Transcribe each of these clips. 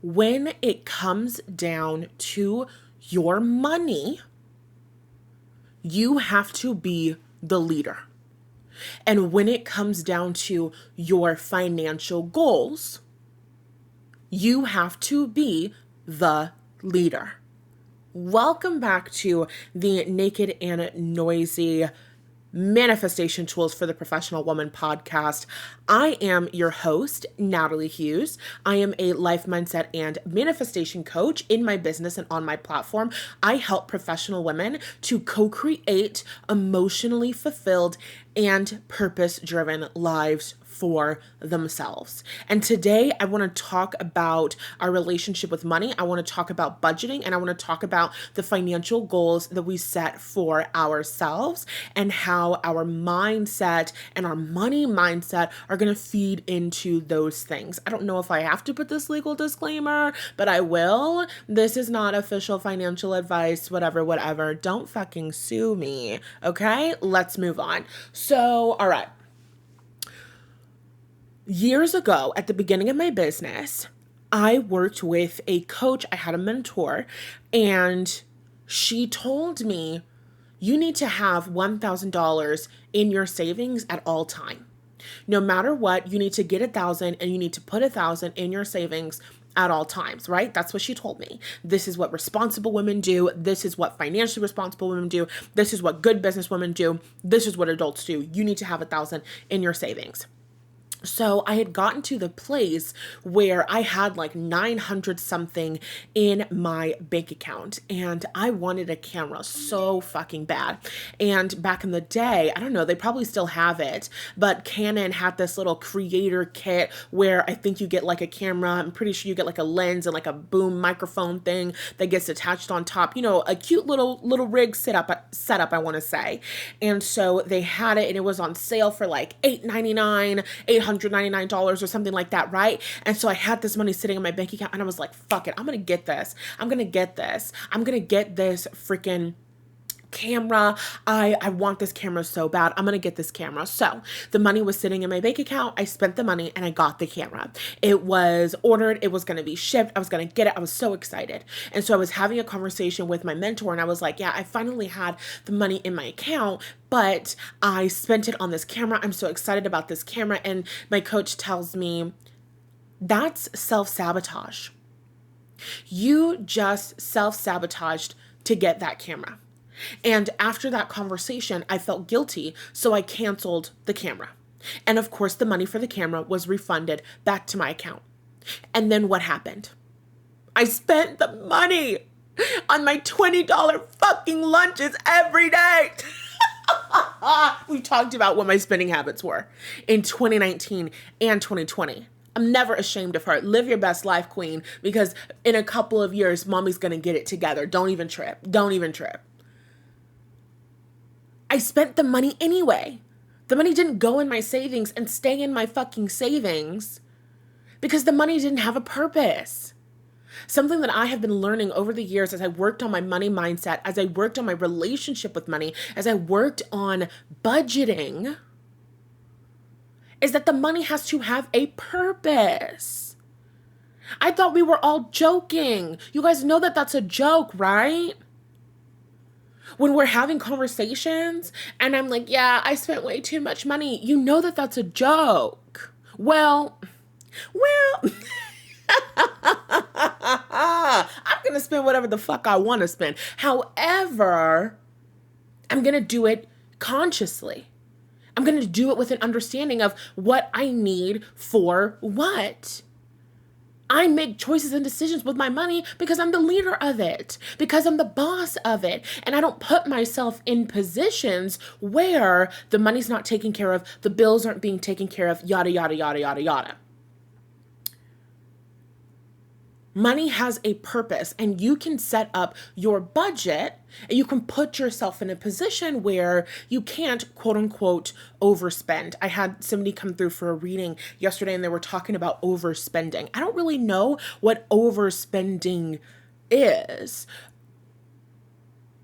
when it comes down to your money, you have to be the leader. And when it comes down to your financial goals, you have to be the leader. Welcome back to the Naked and Noisy Manifestation Tools for the Professional Woman podcast. I am your host, Natalie Hughes. I am a life mindset and manifestation coach in my business and on my platform. I help professional women to co-create emotionally fulfilled and purpose-driven lives for themselves. And today I want to talk about our relationship with money. I want to talk about budgeting, and I want to talk about the financial goals that we set for ourselves and how our mindset and our money mindset are going to feed into those things. I don't know if I have to put this legal disclaimer, but I will. This is not official financial advice, whatever. Don't fucking sue me. Okay, let's move on. So, all right. Years ago, at the beginning of my business, I worked with a coach. I had a mentor, and she told me, you need to have $1,000 in your savings at all time. No matter what, you need to get 1,000 and you need to put 1,000 in your savings at all times, right? That's what she told me. This is what responsible women do. This is what financially responsible women do. This is what good business women do. This is what adults do. You need to have 1,000 in your savings. So I had gotten to the place where I had like 900 something in my bank account, and I wanted a camera so fucking bad. And back in the day, I don't know, they probably still have it, but Canon had this little creator kit where I think you get like a camera. I'm pretty sure you get like a lens and like a boom microphone thing that gets attached on top, you know, a cute little rig setup, I want to say. And so they had it, and it was on sale for like $899 $199 or something like that, right? And so I had this money sitting in my bank account, and I was like, fuck it, I'm gonna get this. I'm gonna get this freaking camera. I want this camera so bad. I'm gonna get this camera. So the money was sitting in my bank account. I spent the money and I got the camera. It was ordered. It was gonna be shipped. I was gonna get it. I was so excited. And so I was having a conversation with my mentor, and I was like, yeah, I finally had the money in my account, but I spent it on this camera. I'm so excited about this camera. And my coach tells me, that's self-sabotage. You just self-sabotaged to get that camera. And after that conversation, I felt guilty, so I canceled the camera. And of course, the money for the camera was refunded back to my account. And then what happened? I spent the money on my $20 fucking lunches every day. We talked about what my spending habits were in 2019 and 2020. I'm never ashamed of her. Live your best life, queen, because in a couple of years, mommy's going to get it together. Don't even trip. I spent the money anyway. The money didn't go in my savings and stay in my fucking savings because the money didn't have a purpose. Something that I have been learning over the years as I worked on my money mindset, as I worked on my relationship with money, as I worked on budgeting, is that the money has to have a purpose. I thought we were all joking. You guys know that that's a joke, right? When we're having conversations and I'm like, yeah, I spent way too much money. You know that that's a joke. Well, I'm going to spend whatever the fuck I want to spend. However, I'm going to do it consciously. I'm going to do it with an understanding of what I need for what. I make choices and decisions with my money because I'm the leader of it, because I'm the boss of it. And I don't put myself in positions where the money's not taken care of, the bills aren't being taken care of, yada, yada, yada, yada, yada. Money has a purpose, and you can set up your budget and you can put yourself in a position where you can't, quote unquote, overspend. I had somebody come through for a reading yesterday and they were talking about overspending. I don't really know what overspending is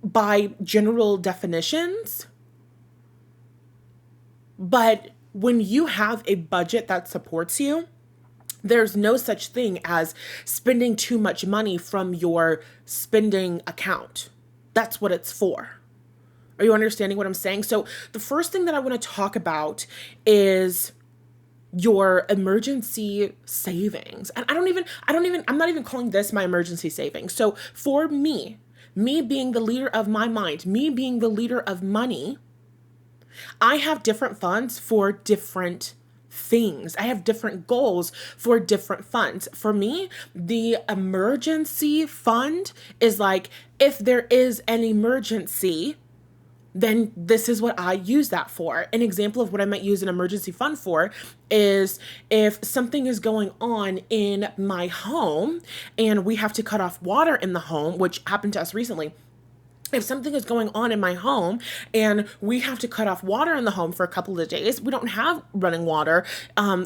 by general definitions, but when you have a budget that supports you, There's no such thing as spending too much money from your spending account. That's what it's for. Are you understanding what I'm saying? So the first thing that I want to talk about is your emergency savings. And I'm not even calling this my emergency savings. So for me being the leader of my mind, me being the leader of money, I have different funds for different things. I have different goals for different funds. For me, the emergency fund is like, if there is an emergency, then this is what I use that for. An example of what I might use an emergency fund for is if something is going on in my home and we have to cut off water in the home, which happened to us recently. If something is going on in my home and we have to cut off water in the home for a couple of days, we don't have running water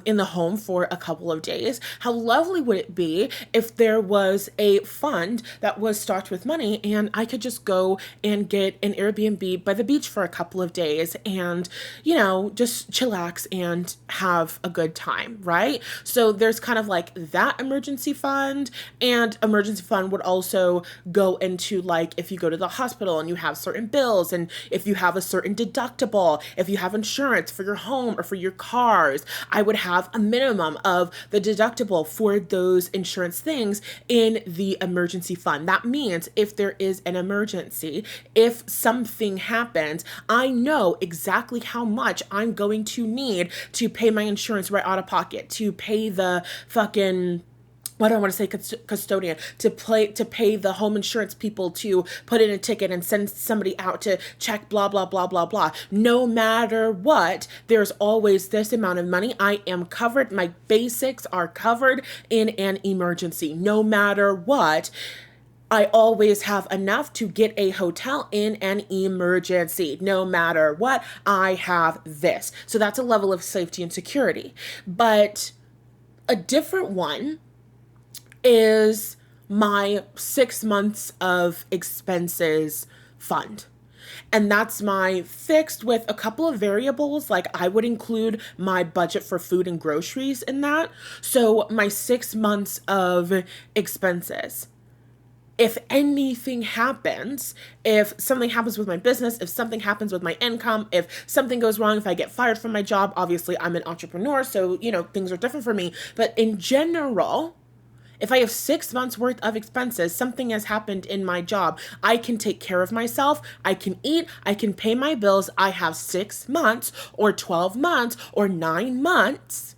in the home for a couple of days. How lovely would it be if there was a fund that was stocked with money and I could just go and get an Airbnb by the beach for a couple of days and, just chillax and have a good time, right? So there's kind of like that emergency fund, and emergency fund would also go into like if you go to the hospital and you have certain bills, and if you have a certain deductible, if you have insurance for your home or for your cars, I would have a minimum of the deductible for those insurance things in the emergency fund. That means if there is an emergency, if something happens, I know exactly how much I'm going to need to pay my insurance right out of pocket, to pay the fucking, what do I want to say, custodian, to pay the home insurance people to put in a ticket and send somebody out to check blah, blah, blah, blah, blah. No matter what, there's always this amount of money. I am covered. My basics are covered in an emergency. No matter what, I always have enough to get a hotel in an emergency. No matter what, I have this. So that's a level of safety and security. But a different one is my 6 months of expenses fund. And that's my fixed with a couple of variables. Like I would include my budget for food and groceries in that. So my 6 months of expenses. If anything happens, if something happens with my business, if something happens with my income, if something goes wrong, if I get fired from my job, obviously I'm an entrepreneur, so, things are different for me. But in general, if I have 6 months worth of expenses, something has happened in my job, I can take care of myself, I can eat, I can pay my bills. I have 6 months or 12 months or 9 months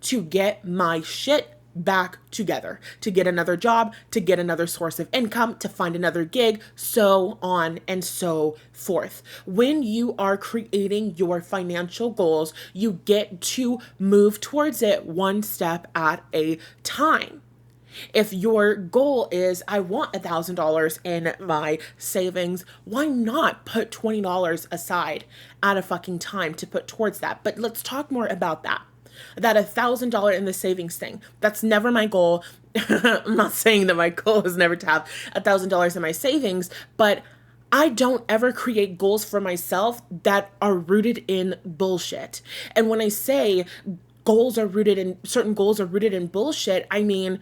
to get my shit back together, to get another job, to get another source of income, to find another gig, so on and so forth. When you are creating your financial goals, you get to move towards it one step at a time. If your goal is, I want $1,000 in my savings, why not put $20 aside at a fucking time to put towards that? But let's talk more about that. That $1,000 in the savings thing. That's never my goal. I'm not saying that my goal is never to have $1,000 in my savings, but I don't ever create goals for myself that are rooted in bullshit. And when I say certain goals are rooted in bullshit, I mean,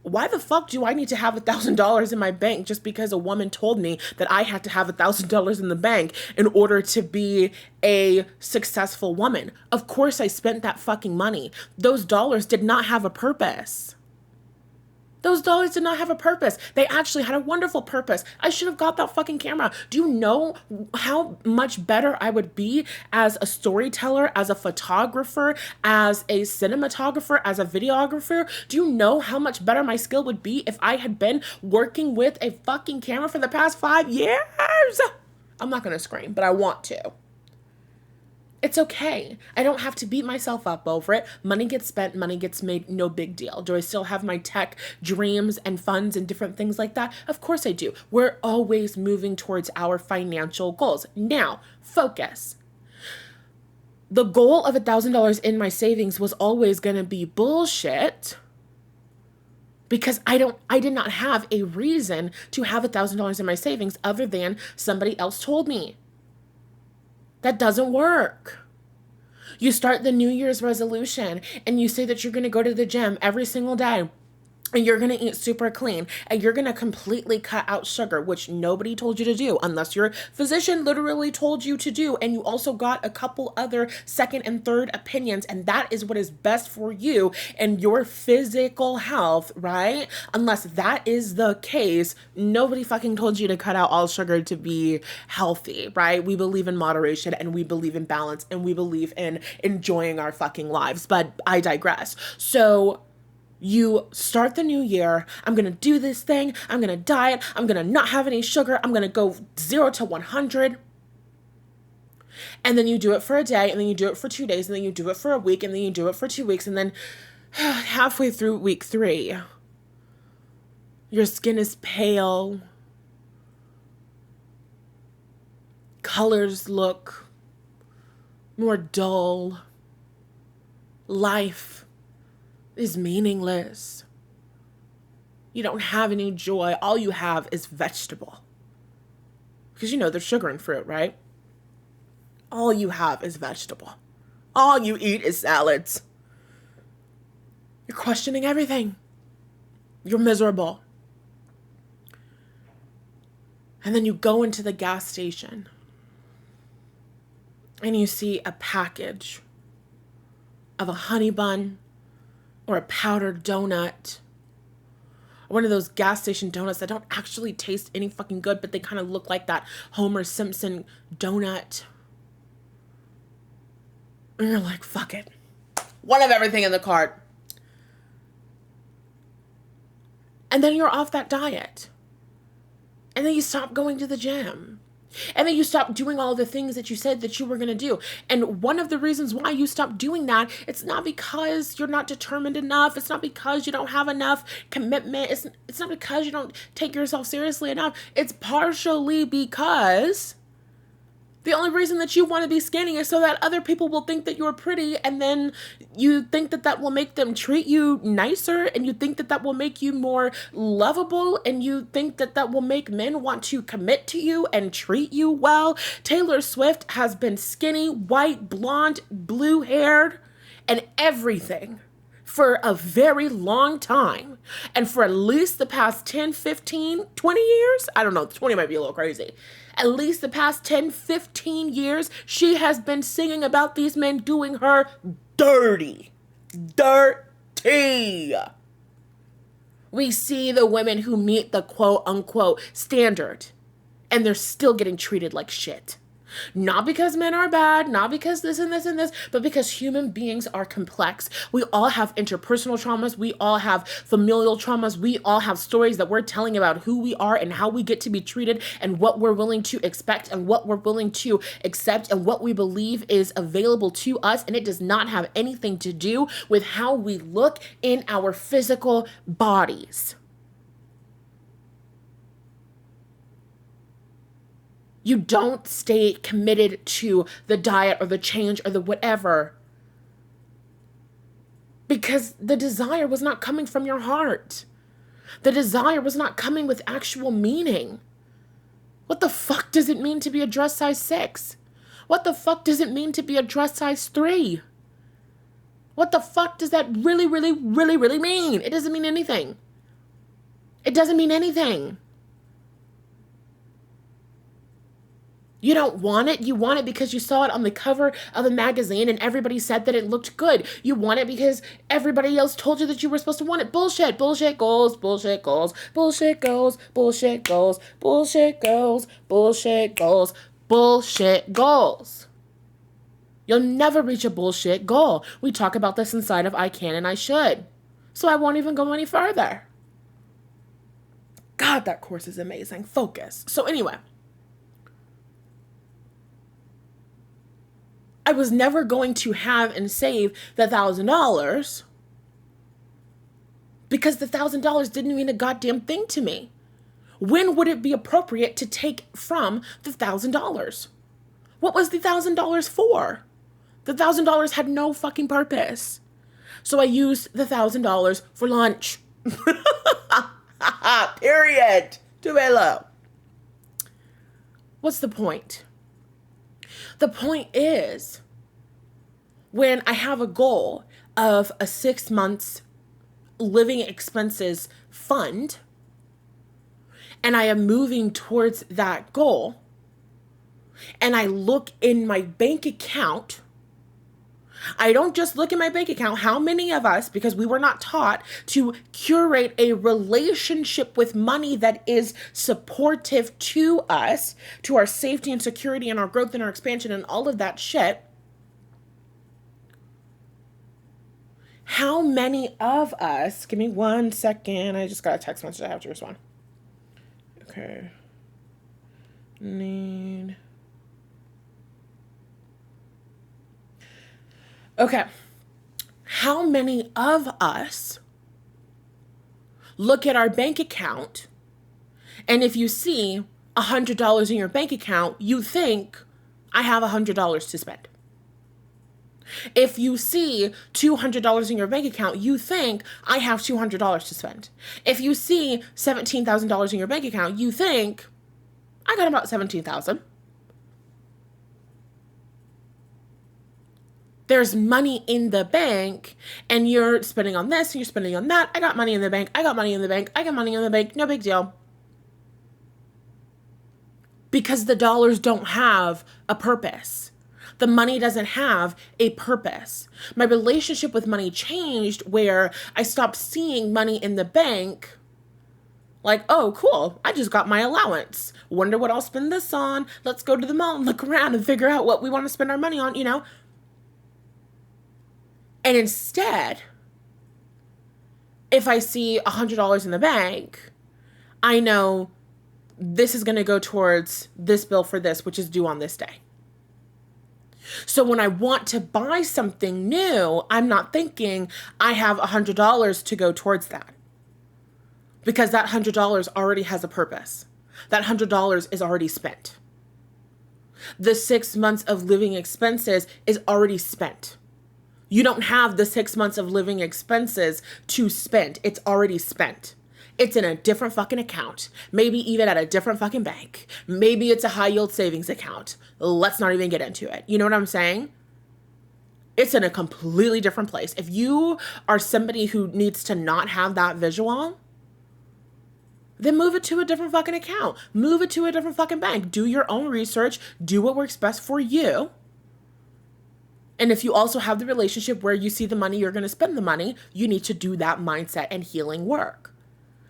why the fuck do I need to have $1,000 in my bank just because a woman told me that I had to have $1,000 in the bank in order to be a successful woman? Of course I spent that fucking money. Those dollars did not have a purpose. Those dollars did not have a purpose. They actually had a wonderful purpose. I should have got that fucking camera. Do you know how much better I would be as a storyteller, as a photographer, as a cinematographer, as a videographer? Do you know how much better my skill would be if I had been working with a fucking camera for the past 5 years? I'm not going to scream, but I want to. It's okay. I don't have to beat myself up over it. Money gets spent, money gets made, no big deal. Do I still have my tech dreams and funds and different things like that? Of course I do. We're always moving towards our financial goals. Now, focus. The goal of $1,000 in my savings was always going to be bullshit because I did not have a reason to have $1,000 in my savings other than somebody else told me. That doesn't work. You start the New Year's resolution and you say that you're going to go to the gym every single day. And you're going to eat super clean and you're going to completely cut out sugar, which nobody told you to do unless your physician literally told you to do. And you also got a couple other second and third opinions. And that is what is best for you and your physical health, right? Unless that is the case, nobody fucking told you to cut out all sugar to be healthy, right? We believe in moderation and we believe in balance and we believe in enjoying our fucking lives. But I digress. So you start the new year. I'm going to do this thing. I'm going to diet. I'm going to not have any sugar. I'm going to go 0 to 100. And then you do it for a day, and then you do it for 2 days, and then you do it for a week, and then you do it for 2 weeks. And then halfway through week 3, your skin is pale. Colors look more dull. Life is meaningless. You don't have any joy. All you have is vegetable. Because you know there's sugar in fruit, right? All you have is vegetable. All you eat is salads. You're questioning everything. You're miserable. And then you go into the gas station and you see a package of a honey bun or a powdered donut, or one of those gas station donuts that don't actually taste any fucking good, but they kind of look like that Homer Simpson donut. And you're like, fuck it. One of everything in the cart. And then you're off that diet. And then you stop going to the gym. And then you stop doing all the things that you said that you were going to do. And one of the reasons why you stop doing that, it's not because you're not determined enough. It's not because you don't have enough commitment. It's not because you don't take yourself seriously enough. It's partially because the only reason that you want to be skinny is so that other people will think that you're pretty, and then you think that that will make them treat you nicer, and you think that that will make you more lovable, and you think that that will make men want to commit to you and treat you well. Taylor Swift has been skinny, white, blonde, blue-haired, and everything for a very long time. And for at least the past 10, 15, 20 years, I don't know, 20 might be a little crazy. At least the past 10, 15 years, she has been singing about these men doing her dirty. Dirty. We see the women who meet the quote unquote standard, and they're still getting treated like shit. Not because men are bad, not because this and this and this, but because human beings are complex. We all have interpersonal traumas. We all have familial traumas. We all have stories that we're telling about who we are and how we get to be treated and what we're willing to expect and what we're willing to accept and what we believe is available to us. And it does not have anything to do with how we look in our physical bodies. You don't stay committed to the diet or the change or the whatever because the desire was not coming from your heart. The desire was not coming with actual meaning. What the fuck does it mean to be a dress size 6? What the fuck does it mean to be a dress size 3? What the fuck does that really, really, really, really mean? It doesn't mean anything. It doesn't mean anything. You don't want it. You want it because you saw it on the cover of a magazine and everybody said that it looked good. You want it because everybody else told you that you were supposed to want it. Bullshit. Bullshit goals. Bullshit goals. Bullshit goals. Bullshit goals. Bullshit goals. Bullshit goals. Bullshit goals. You'll never reach a bullshit goal. We talk about this inside of I Can and I Should. So I won't even go any further. God, that course is amazing. Focus. So anyway. I was never going to have and save the $1,000 because the $1,000 didn't mean a goddamn thing to me. When would it be appropriate to take from the $1,000? What was the $1,000 for? The $1,000 had no fucking purpose. So I used the $1,000 for lunch. Period. Too low. What's the point? The point is, when I have a goal of a 6 months living expenses fund and I am moving towards that goal, and I look in my bank account, I don't just look in my bank account. How many of us, because we were not taught to curate a relationship with money that is supportive to us, to our safety and security and our growth and our expansion and all of that shit, how many of us, give me 1 second, I just got a text message I have to respond. Okay. Okay. How many of us look at our bank account, and if you see $100 in your bank account, you think, I have $100 to spend. If you see $200 in your bank account, you think, I have $200 to spend. If you see $17,000 in your bank account, you think, I got about $17,000. There's money in the bank, and you're spending on this, and you're spending on that. I got money in the bank. I got money in the bank. I got money in the bank. No big deal. Because the dollars don't have a purpose. The money doesn't have a purpose. My relationship with money changed where I stopped seeing money in the bank like, oh, cool, I just got my allowance. Wonder what I'll spend this on. Let's go to the mall and look around and figure out what we want to spend our money on, And instead, if I see $100 in the bank, I know this is going to go towards this bill for this, which is due on this day. So when I want to buy something new, I'm not thinking I have $100 to go towards that. Because that $100 already has a purpose. That $100 is already spent. The 6 months of living expenses is already spent. You don't have the 6 months of living expenses to spend. It's already spent. It's in a different fucking account. Maybe even at a different fucking bank. Maybe it's a high yield savings account. Let's not even get into it. You know what I'm saying? It's in a completely different place. If you are somebody who needs to not have that visual, then move it to a different fucking account. Move it to a different fucking bank. Do your own research. Do what works best for you. And if you also have the relationship where you see the money, you're going to spend the money, you need to do that mindset and healing work.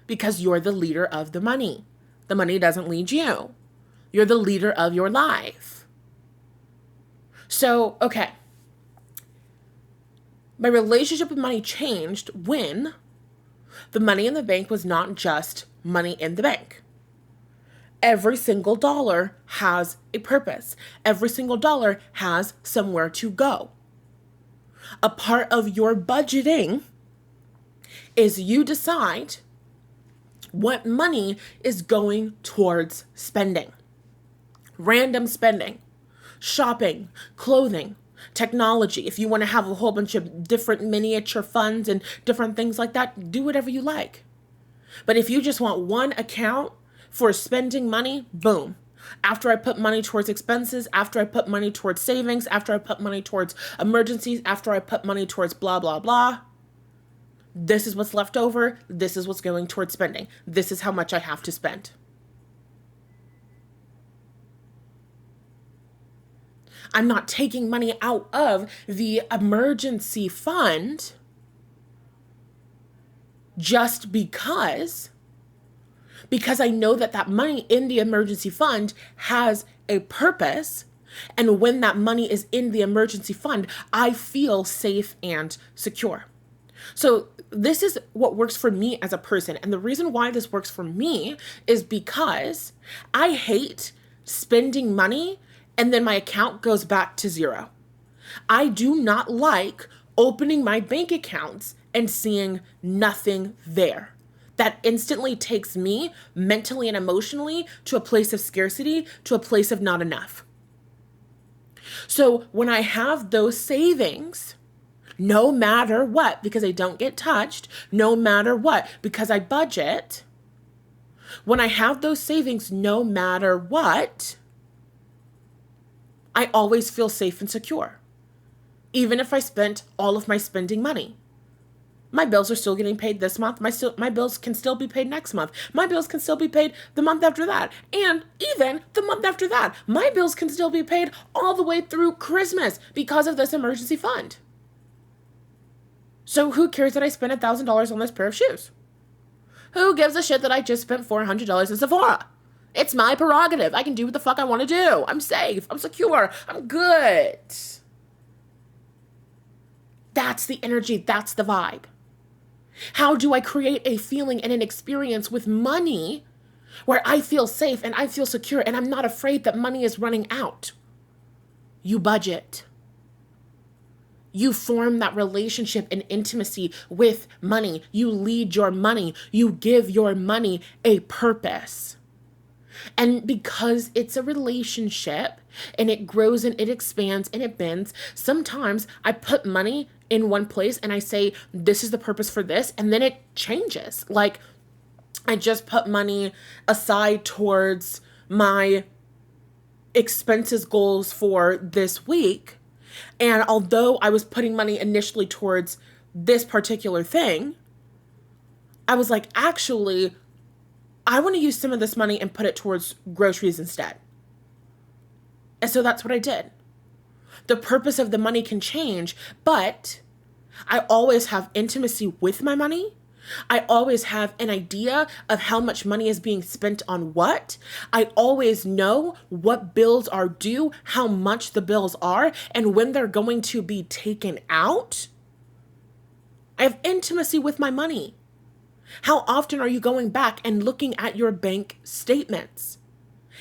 Because you're the leader of the money. The money doesn't lead you. You're the leader of your life. So, okay. My relationship with money changed when the money in the bank was not just money in the bank. Every single dollar has a purpose. Every single dollar has somewhere to go. A part of your budgeting is you decide what money is going towards spending. Random spending, shopping, clothing, technology. If you want to have a whole bunch of different miniature funds and different things like that, do whatever you like. But if you just want one account for spending money, boom. After I put money towards expenses, after I put money towards savings, after I put money towards emergencies, after I put money towards blah, blah, blah, this is what's left over. This is what's going towards spending. This is how much I have to spend. I'm not taking money out of the emergency fund just because I know that that money in the emergency fund has a purpose. And when that money is in the emergency fund, I feel safe and secure. So this is what works for me as a person. And the reason why this works for me is because I hate spending money and then my account goes back to zero. I do not like opening my bank accounts and seeing nothing there. That instantly takes me mentally and emotionally to a place of scarcity, to a place of not enough. So when I have those savings, no matter what, because I don't get touched, no matter what, because I budget, when I have those savings, no matter what, I always feel safe and secure. even if I spent all of my spending money. My bills are still getting paid this month. My bills can still be paid next month. My bills can still be paid the month after that. And even the month after that. My bills can still be paid all the way through Christmas because of this emergency fund. So who cares that I spent $1,000 on this pair of shoes? Who gives a shit that I just spent $400 in Sephora? It's my prerogative. I can do what the fuck I want to do. I'm safe. I'm secure. I'm good. That's the energy. That's the vibe. How do I create a feeling and an experience with money where I feel safe and I feel secure and I'm not afraid that money is running out? You budget. You form that relationship and intimacy with money. You lead your money. You give your money a purpose. And because it's a relationship and it grows and it expands and it bends, sometimes I put money in one place and I say, this is the purpose for this. And then it changes. Like I just put money aside towards my expenses goals for this week. And although I was putting money initially towards this particular thing, I was like, actually, I want to use some of this money and put it towards groceries instead. And so that's what I did. The purpose of the money can change, but I always have intimacy with my money. I always have an idea of how much money is being spent on what. I always know what bills are due, how much the bills are, and when they're going to be taken out. I have intimacy with my money. How often are you going back and looking at your bank statements?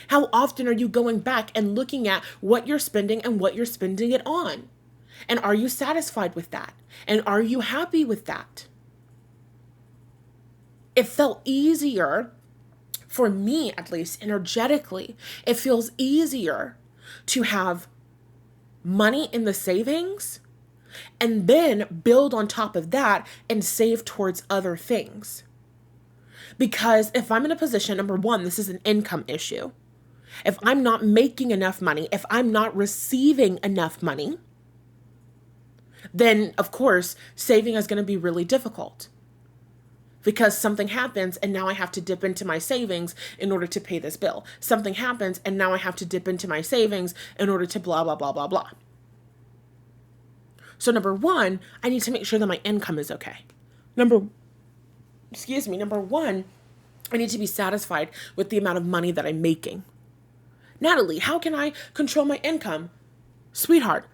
How often are you going back and looking at what you're spending and what you're spending it on? And are you satisfied with that? And are you happy with that? It felt easier, for me at least, energetically, it feels easier to have money in the savings and then build on top of that and save towards other things. Because if I'm in a position, number one, this is an income issue. If I'm not making enough money, if I'm not receiving enough money, then of course, saving is going to be really difficult. Because something happens and now I have to dip into my savings in order to pay this bill. Something happens and now I have to dip into my savings in order to blah, blah, blah, blah, blah. So number one, I need to make sure that my income is okay. Number one, I need to be satisfied with the amount of money that I'm making. Natalie, how can I control my income? Sweetheart,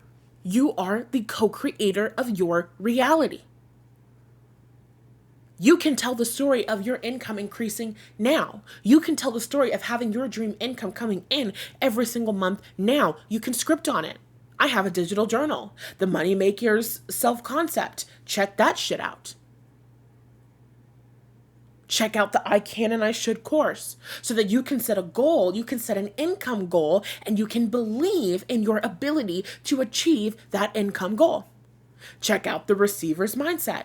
you are the co-creator of your reality. You can tell the story of your income increasing now. You can tell the story of having your dream income coming in every single month now. You can script on it. I have a digital journal, the Moneymaker's Self-Concept. Check that shit out. Check out the I Can and I Should course so that you can set a goal, you can set an income goal, and you can believe in your ability to achieve that income goal. Check out the Receiver's Mindset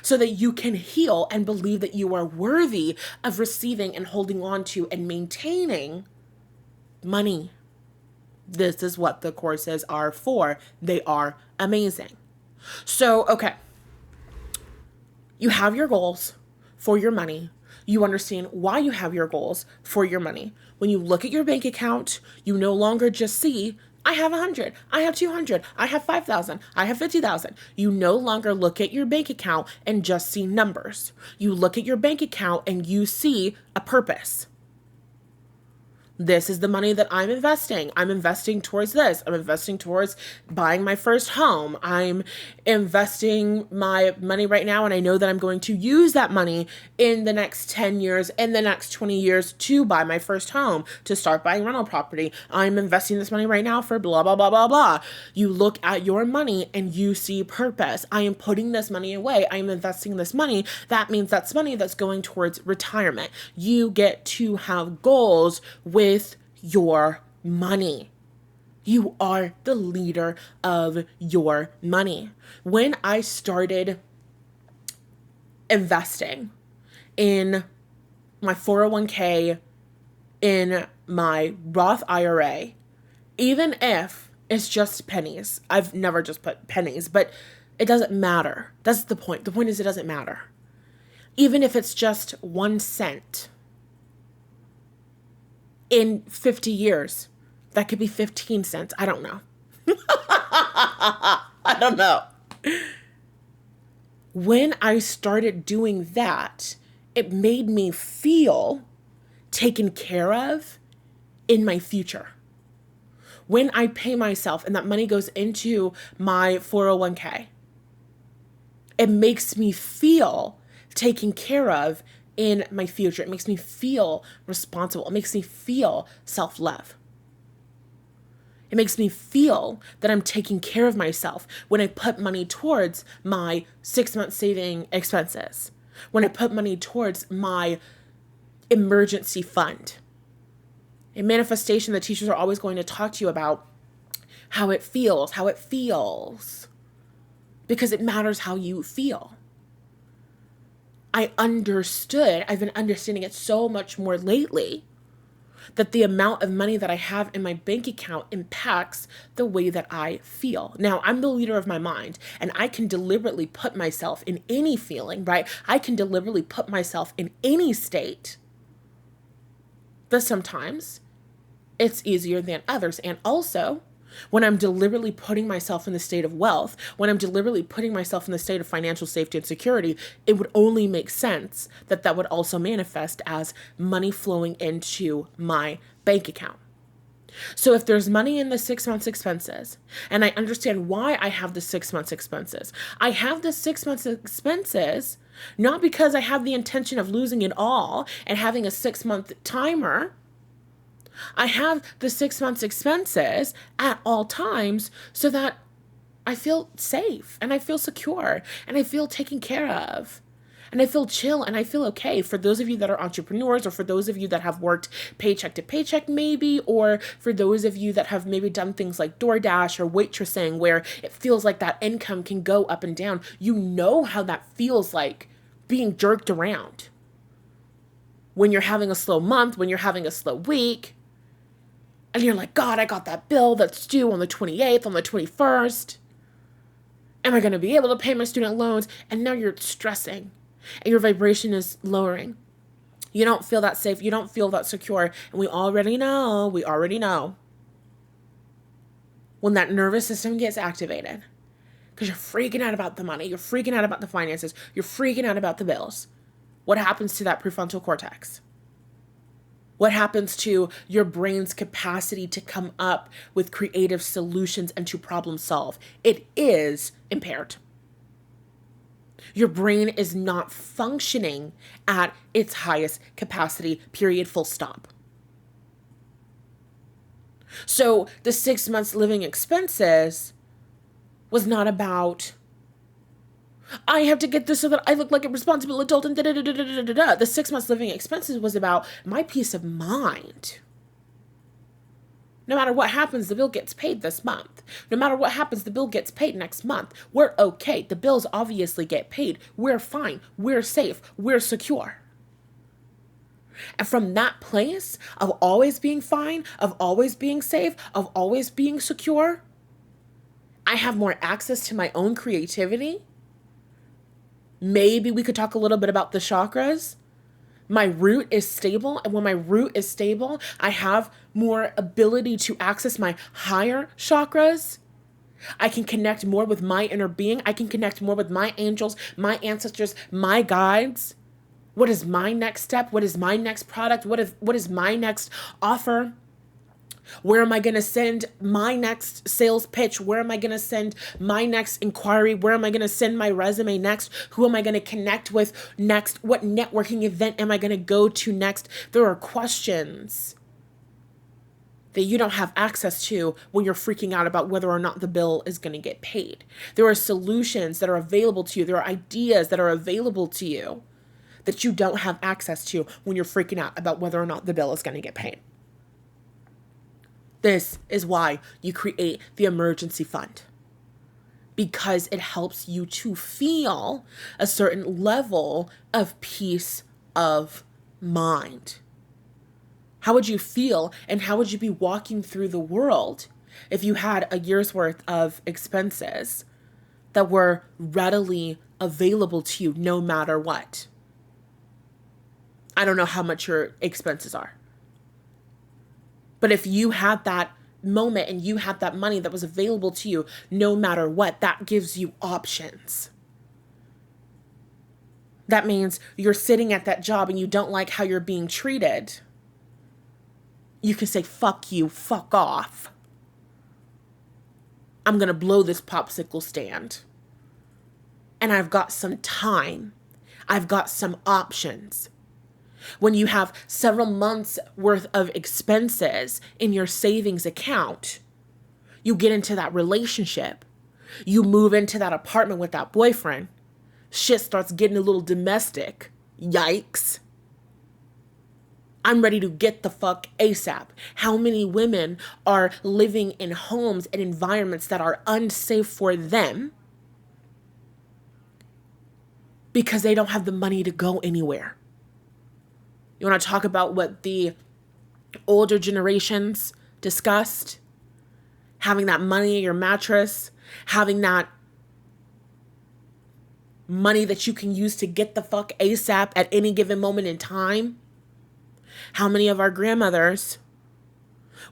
so that you can heal and believe that you are worthy of receiving and holding on to and maintaining money. This is what the courses are for. They are amazing. So, okay. You have your goals for your money. You understand why you have your goals for your money. When you look at your bank account, you no longer just see, I have 100, I have 200, I have 5,000, I have 50,000. You no longer look at your bank account and just see numbers. You look at your bank account and you see a purpose. This is the money that I'm investing. I'm investing towards this. I'm investing towards buying my first home. I'm investing my money right now, and I know that I'm going to use that money in the next 10 years, in the next 20 years to buy my first home, to start buying rental property. I'm investing this money right now for blah, blah, blah, blah, blah. You look at your money and you see purpose. I am putting this money away. I am investing this money. That means that's money that's going towards retirement. You get to have goals with your money. You are the leader of your money. When I started investing in my 401k, in my Roth IRA, even if It's just pennies. I've never just put pennies, but it doesn't matter. That's the point. The point is, it doesn't matter. Even if it's just 1 cent in 50 years, that could be 15 cents. I don't know. I don't know. When I started doing that, it made me feel taken care of in my future. When I pay myself and that money goes into my 401k, it makes me feel taken care of in my future. It makes me feel responsible. It makes me feel self-love. It makes me feel that I'm taking care of myself when I put money towards my 6-month saving expenses, when I put money towards my emergency fund. In manifestation, the teachers are always going to talk to you about how it feels, because it matters how you feel. I've been understanding it so much more lately, that the amount of money that I have in my bank account impacts the way that I feel. Now, I'm the leader of my mind, and I can deliberately put myself in any feeling, right? I can deliberately put myself in any state. But sometimes it's easier than others. And also, when I'm deliberately putting myself in the state of wealth, when I'm deliberately putting myself in the state of financial safety and security, it would only make sense that that would also manifest as money flowing into my bank account. So if there's money in the 6 months expenses, and I understand why I have the 6 months expenses, I have the 6 months expenses not because I have the intention of losing it all and having a 6-month timer. I have the 6 months expenses at all times so that I feel safe and I feel secure and I feel taken care of and I feel chill and I feel okay. For those of you that are entrepreneurs, or for those of you that have worked paycheck to paycheck maybe, or for those of you that have maybe done things like DoorDash or waitressing where it feels like that income can go up and down, you know how that feels like being jerked around. When you're having a slow month, when you're having a slow week, and you're like, God, I got that bill that's due on the 28th, on the 21st. Am I going to be able to pay my student loans? And now you're stressing and your vibration is lowering. You don't feel that safe. You don't feel that secure. And we already know when that nervous system gets activated, because you're freaking out about the money. You're freaking out about the finances. You're freaking out about the bills. What happens to that prefrontal cortex? What happens to your brain's capacity to come up with creative solutions and to problem solve? It is impaired. Your brain is not functioning at its highest capacity, period, full stop. So the 6 months living expenses was not about, I have to get this so that I look like a responsible adult and da-da-da-da-da-da-da. The 6 months living expenses was about my peace of mind. No matter what happens, the bill gets paid this month. No matter what happens, the bill gets paid next month. We're okay. The bills obviously get paid. We're fine. We're safe. We're secure. And from that place of always being fine, of always being safe, of always being secure, I have more access to my own creativity. Maybe we could talk a little bit about the chakras. My root is stable, and when my root is stable, I have more ability to access my higher chakras. I can connect more with my inner being. I can connect more with my angels, my ancestors, my guides. What is my next step? What is my next product? What is my next offer? Where am I going to send my next sales pitch? Where am I going to send my next inquiry? Where am I going to send my resume next? Who am I going to connect with next? What networking event am I going to go to next? There are questions that you don't have access to when you're freaking out about whether or not the bill is going to get paid. There are solutions that are available to you. There are ideas that are available to you that you don't have access to when you're freaking out about whether or not the bill is going to get paid. This is why you create the emergency fund, because it helps you to feel a certain level of peace of mind. How would you feel and how would you be walking through the world if you had a year's worth of expenses that were readily available to you no matter what. I don't know how much your expenses are. But if you had that moment and you had that money that was available to you no matter what, that gives you options. That means you're sitting at that job and you don't like how you're being treated. You can say, fuck you, fuck off. I'm going to blow this popsicle stand. And I've got some time. I've got some options. When you have several months worth of expenses in your savings account, you get into that relationship. You move into that apartment with that boyfriend. Shit starts getting a little domestic. Yikes. I'm ready to get the fuck ASAP. How many women are living in homes and environments that are unsafe for them because they don't have the money to go anywhere? You want to talk about what the older generations discussed? Having that money in your mattress, having that money that you can use to get the fuck ASAP at any given moment in time. How many of our grandmothers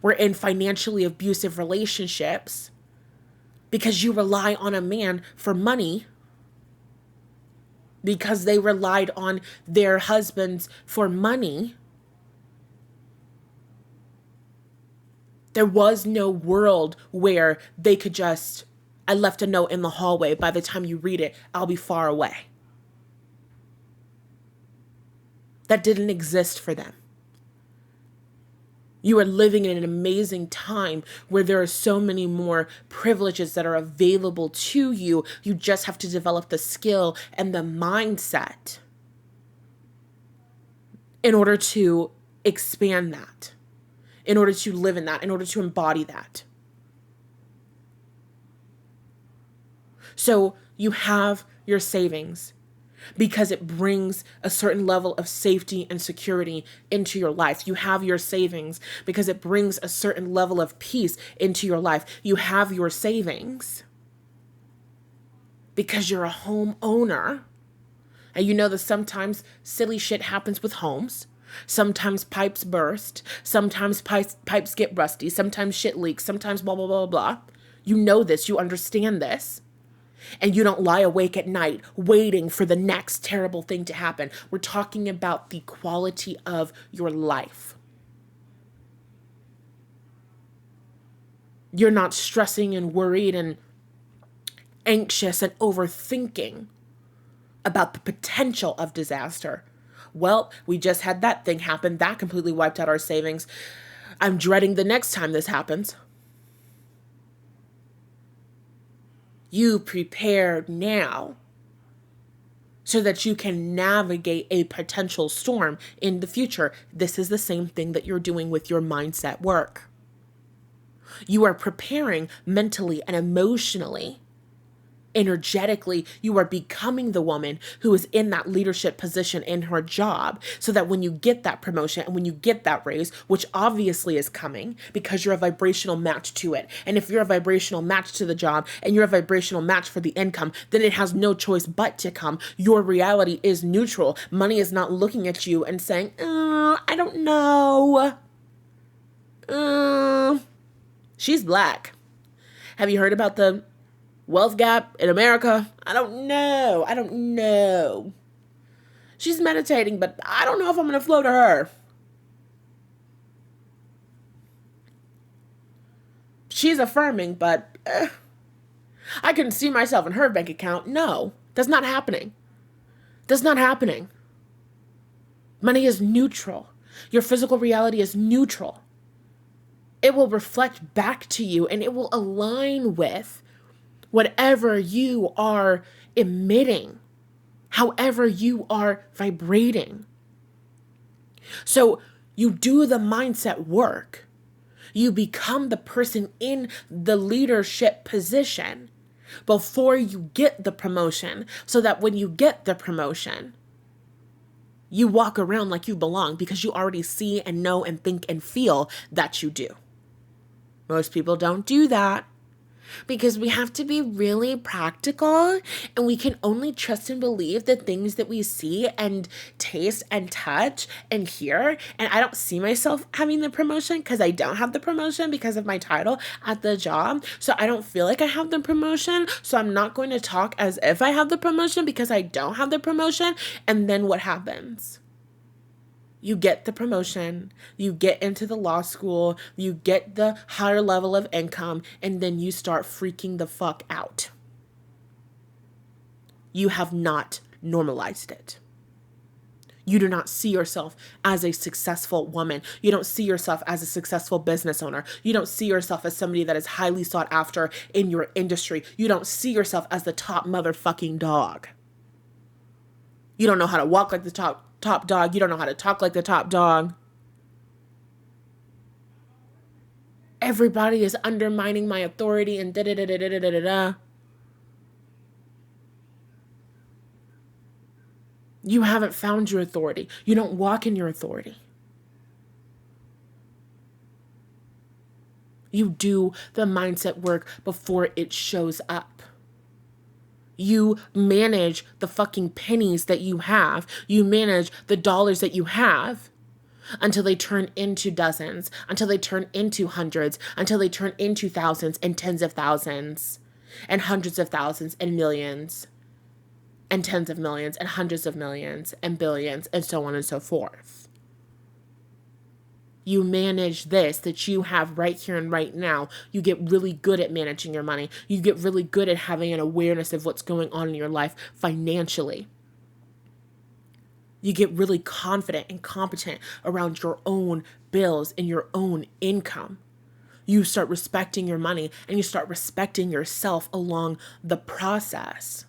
were in financially abusive relationships because you rely on a man for money, because they relied on their husbands for money? There was no world where they could just, I left a note in the hallway. By the time you read it, I'll be far away. That didn't exist for them. You are living in an amazing time where there are so many more privileges that are available to you. You just have to develop the skill and the mindset in order to expand that, in order to live in that, in order to embody that. So you have your savings because it brings a certain level of safety and security into your life. You have your savings because it brings a certain level of peace into your life. You have your savings because you're a homeowner. And you know that sometimes silly shit happens with homes. Sometimes pipes burst. Sometimes pipes get rusty. Sometimes shit leaks. Sometimes blah, blah, blah, blah. You know this. You understand this. And you don't lie awake at night waiting for the next terrible thing to happen. We're talking about the quality of your life. You're not stressing and worried and anxious and overthinking about the potential of disaster. Well, we just had that thing happen. That completely wiped out our savings. I'm dreading the next time this happens. You prepare now so that you can navigate a potential storm in the future. This is the same thing that you're doing with your mindset work. You are preparing mentally and emotionally, energetically. You are becoming the woman who is in that leadership position in her job, so that when you get that promotion and when you get that raise, which obviously is coming because you're a vibrational match to it. And if you're a vibrational match to the job and you're a vibrational match for the income, then it has no choice but to come. Your reality is neutral. Money is not looking at you and saying, I don't know. She's black. Have you heard about the wealth gap in America? I don't know. She's meditating, but I don't know if I'm going to flow to her. She's affirming, but I couldn't see myself in her bank account. No, that's not happening. That's not happening. Money is neutral. Your physical reality is neutral. It will reflect back to you and it will align with whatever you are emitting, however you are vibrating. So you do the mindset work. You become the person in the leadership position before you get the promotion, so that when you get the promotion, you walk around like you belong because you already see and know and think and feel that you do. Most people don't do that because we have to be really practical, and we can only trust and believe the things that we see and taste and touch and hear. And I don't see myself having the promotion because I don't have the promotion because of my title at the job. So I don't feel like I have the promotion. So I'm not going to talk as if I have the promotion because I don't have the promotion. And then what happens? You get the promotion, you get into the law school, you get the higher level of income, and then you start freaking the fuck out. You have not normalized it. You do not see yourself as a successful woman. You don't see yourself as a successful business owner. You don't see yourself as somebody that is highly sought after in your industry. You don't see yourself as the top motherfucking dog. You don't know how to walk like the top dog. You don't know how to talk like the top dog. Everybody is undermining my authority and da-da-da-da-da-da-da-da. You haven't found your authority. You don't walk in your authority. You do the mindset work before it shows up. You manage the fucking pennies that you have. You manage the dollars that you have until they turn into dozens, until they turn into hundreds, until they turn into thousands and tens of thousands and hundreds of thousands and millions and tens of millions and hundreds of millions and billions and so on and so forth. You manage this that you have right here and right now. You get really good at managing your money. You get really good at having an awareness of what's going on in your life financially. You get really confident and competent around your own bills and your own income. You start respecting your money and you start respecting yourself along the process.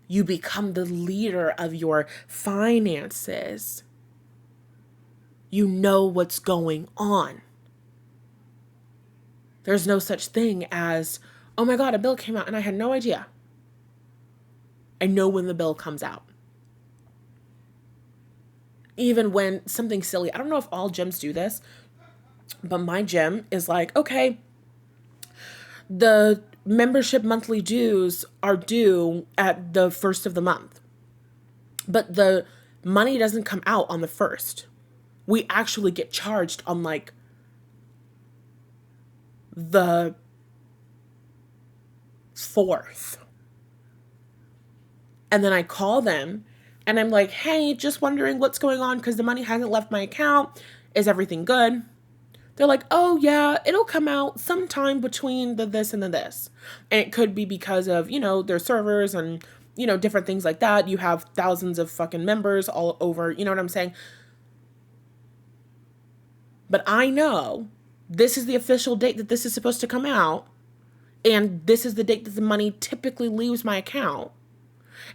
You become the leader of your finances. You know what's going on. There's no such thing as, oh my God, a bill came out and I had no idea. I know when the bill comes out. Even when something silly, I don't know if all gyms do this, but my gym is like, okay, the membership monthly dues are due at the first of the month, but the money doesn't come out on the first. We actually get charged on like the 4th. And then I call them and I'm like, hey, just wondering what's going on because the money hasn't left my account. Is everything good? They're like, oh yeah, it'll come out sometime between the this and the this. And it could be because of, their servers and, different things like that. You have thousands of fucking members all over, you know what I'm saying? But I know this is the official date that this is supposed to come out. And this is the date that the money typically leaves my account.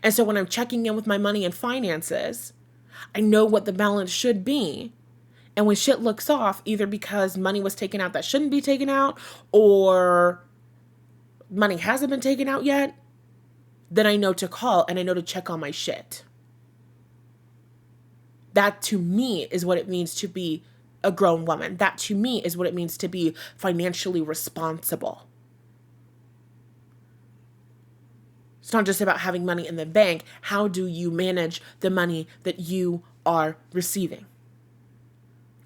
And so when I'm checking in with my money and finances, I know what the balance should be. And when shit looks off, either because money was taken out that shouldn't be taken out, or money hasn't been taken out yet, then I know to call and I know to check on my shit. That to me is what it means to be a grown woman. That to me is what it means to be financially responsible. It's not just about having money in the bank. How do you manage the money that you are receiving?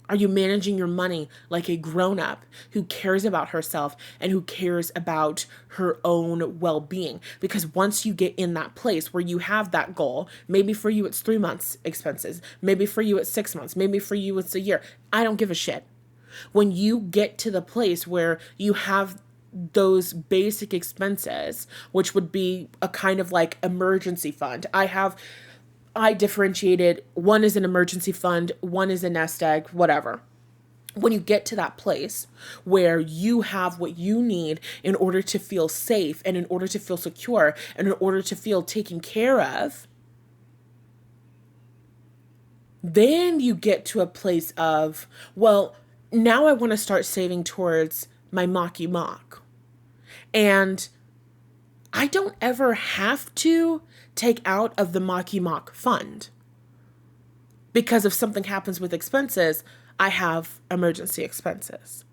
Are you managing your money like a grown-up who cares about herself and who cares about her own well-being? Because once you get in that place where you have that goal, maybe for you it's 3 months expenses, maybe for you it's 6 months, maybe for you it's a year. I don't give a shit. When you get to the place where you have those basic expenses, which would be a kind of like emergency fund. I differentiated, one is an emergency fund, one is a nest egg, whatever. When you get to that place where you have what you need in order to feel safe and in order to feel secure and in order to feel taken care of, then you get to a place of, well, now I want to start saving towards my Maki Mock. And I don't ever have to take out of the Maki Mock fund. Because if something happens with expenses, I have emergency expenses.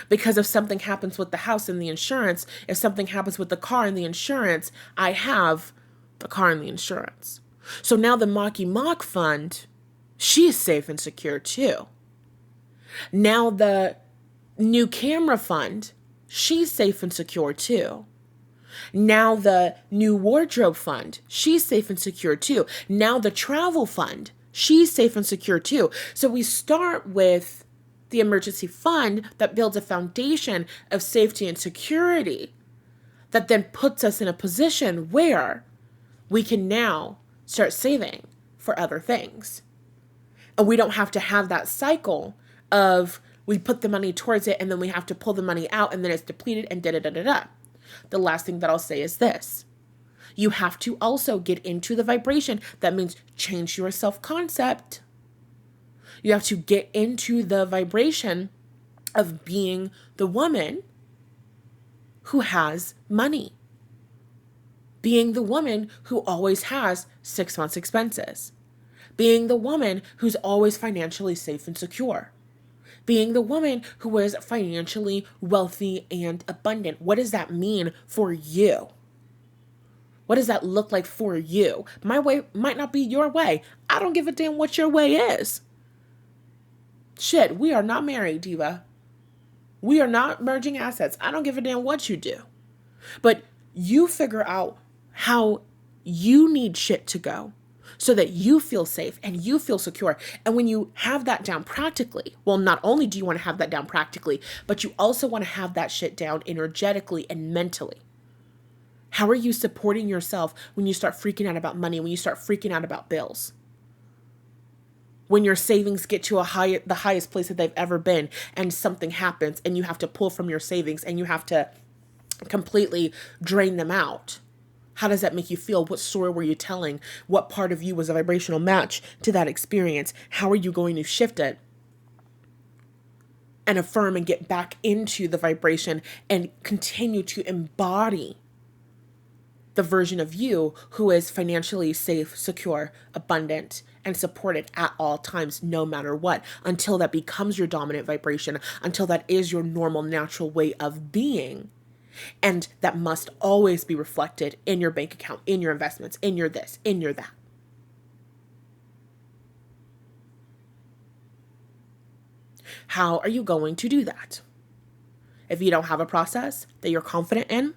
Because if something happens with the house and the insurance, if something happens with the car and the insurance, I have the car and the insurance. So now the Mocky Mock Fund, she's safe and secure too. Now the new camera fund, she's safe and secure too. Now the new wardrobe fund, she's safe and secure too. Now the travel fund, she's safe and secure too. So we start with the emergency fund that builds a foundation of safety and security that then puts us in a position where we can now start saving for other things. And we don't have to have that cycle of we put the money towards it and then we have to pull the money out and then it's depleted and da-da-da-da-da. The last thing that I'll say is this. You have to also get into the vibration. That means change your self-concept. You have to get into the vibration of being the woman who has money. Being the woman who always has 6 months expenses. Being the woman who's always financially safe and secure. Being the woman who is financially wealthy and abundant. What does that mean for you? What does that look like for you? My way might not be your way. I don't give a damn what your way is. Shit, we are not married, diva. We are not merging assets. I don't give a damn what you do. But you figure out how you need shit to go so that you feel safe and you feel secure. And when you have that down practically, well, not only do you want to have that down practically, but you also want to have that shit down energetically and mentally. How are you supporting yourself when you start freaking out about money, when you start freaking out about bills? When your savings get to the highest place that they've ever been and something happens and you have to pull from your savings and you have to completely drain them out. How does that make you feel? What story were you telling? What part of you was a vibrational match to that experience? How are you going to shift it and affirm and get back into the vibration and continue to embody the version of you who is financially safe, secure, abundant, and supported at all times, no matter what, until that becomes your dominant vibration, until that is your normal, natural way of being. And that must always be reflected in your bank account, in your investments, in your this, in your that. How are you going to do that? If you don't have a process that you're confident in,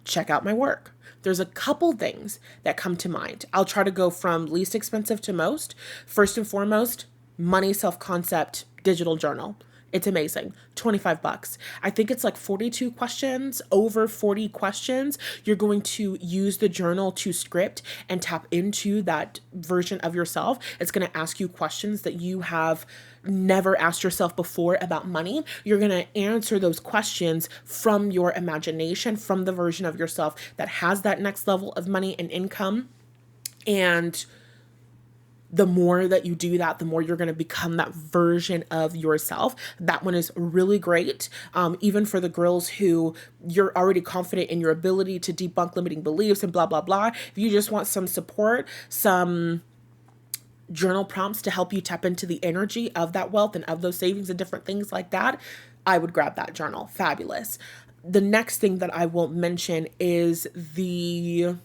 check out my work. There's a couple things that come to mind. I'll try to go from least expensive to most. First and foremost, money self-concept digital journal. It's amazing. $25. I think it's like 42 questions, over 40 questions. You're going to use the journal to script and tap into that version of yourself. It's going to ask you questions that you have never asked yourself before about money. You're going to answer those questions from your imagination, from the version of yourself that has that next level of money and income. And the more that you do that, the more you're going to become that version of yourself. That one is really great. Even for the girls who you're already confident in your ability to debunk limiting beliefs and blah, blah, blah. If you just want some support, some journal prompts to help you tap into the energy of that wealth and of those savings and different things like that, I would grab that journal. Fabulous. The next thing that I will mention is the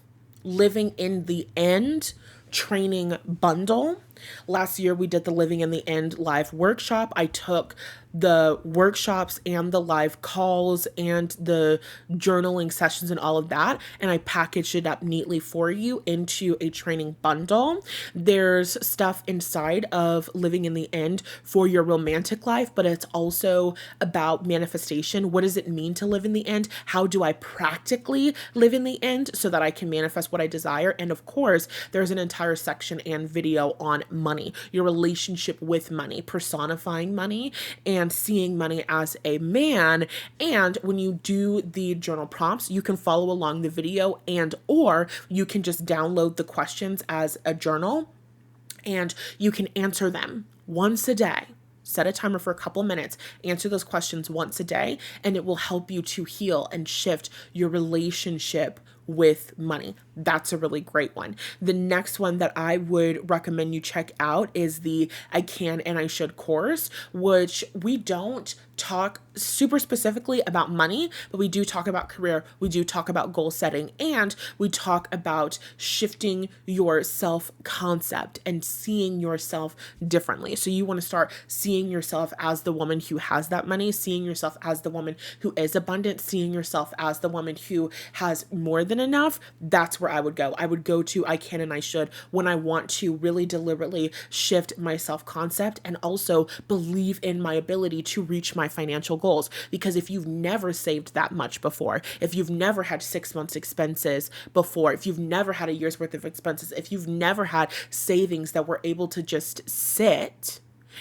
Living in the End training bundle. Last year we did the Living in the End live workshop. I took the workshops and the live calls and the journaling sessions and all of that, and I packaged it up neatly for you into a training bundle. There's stuff inside of Living in the End for your romantic life, but it's also about manifestation. What does it mean to live in the end? How do I practically live in the end so that I can manifest what I desire? And of course, there's an entire section and video on money, your relationship with money, personifying money, and seeing money as a man. And when you do the journal prompts, you can follow along the video, and or you can just download the questions as a journal and you can answer them once a day. Set a timer for a couple minutes, answer those questions once a day, and it will help you to heal and shift your relationship with money. That's a really great one. The next one that I would recommend you check out is the I Can and I Should course, which we don't talk super specifically about money, but we do talk about career, we do talk about goal setting, and we talk about shifting your self concept and seeing yourself differently. So you want to start seeing yourself as the woman who has that money, seeing yourself as the woman who is abundant, seeing yourself as the woman who has more than enough. That's where I would go. I would go to I Can and I Should when I want to really deliberately shift my self concept and also believe in my ability to reach my financial goals. Because if you've never saved that much before, if you've never had 6 months expenses before, if you've never had a year's worth of expenses, if you've never had savings that were able to just sit,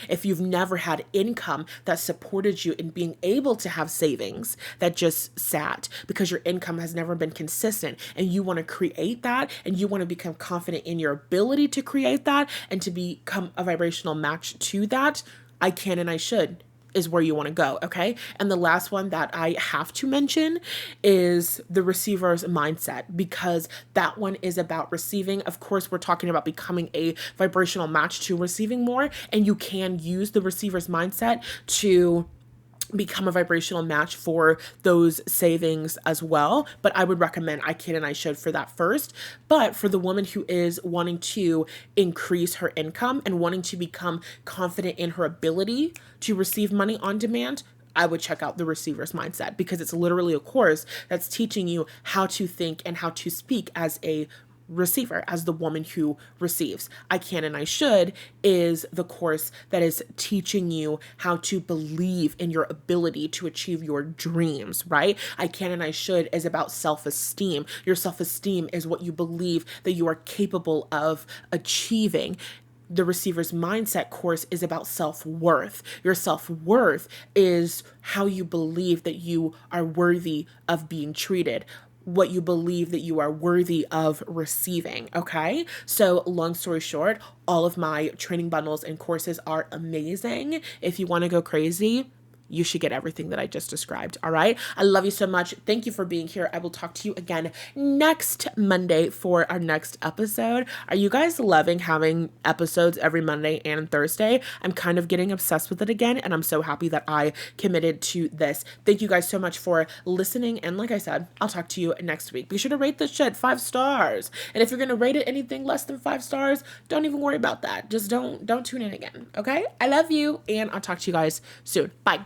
if you've never had income that supported you in being able to have savings that just sat because your income has never been consistent, and you want to create that, and you want to become confident in your ability to create that and to become a vibrational match to that, I Can and I Should is where you want to go. Okay. And the last one that I have to mention is the receiver's mindset, because that one is about receiving. Of course, we're talking about becoming a vibrational match to receiving more, and you can use the receiver's mindset to become a vibrational match for those savings as well. But I would recommend I Can and I Should for that first. But for the woman who is wanting to increase her income and wanting to become confident in her ability to receive money on demand, I would check out the receiver's mindset, because it's literally a course that's teaching you how to think and how to speak as a receiver, as the woman who receives. I Can and I Should is the course that is teaching you how to believe in your ability to achieve your dreams, right? I Can and I Should is about self-esteem. Your self-esteem is what you believe that you are capable of achieving. The receiver's mindset course is about self-worth. Your self-worth is how you believe that you are worthy of being treated, what you believe that you are worthy of receiving. Okay. So long story short, all of my training bundles and courses are amazing. If you want to go crazy, you should get everything that I just described. All right. I love you so much. Thank you for being here. I will talk to you again next Monday for our next episode. Are you guys loving having episodes every Monday and Thursday? I'm kind of getting obsessed with it again, and I'm so happy that I committed to this. Thank you guys so much for listening. And like I said, I'll talk to you next week. Be sure to rate this shit 5 stars. And if you're going to rate it anything less than 5 stars, don't even worry about that. Just don't tune in again. Okay. I love you, and I'll talk to you guys soon. Bye.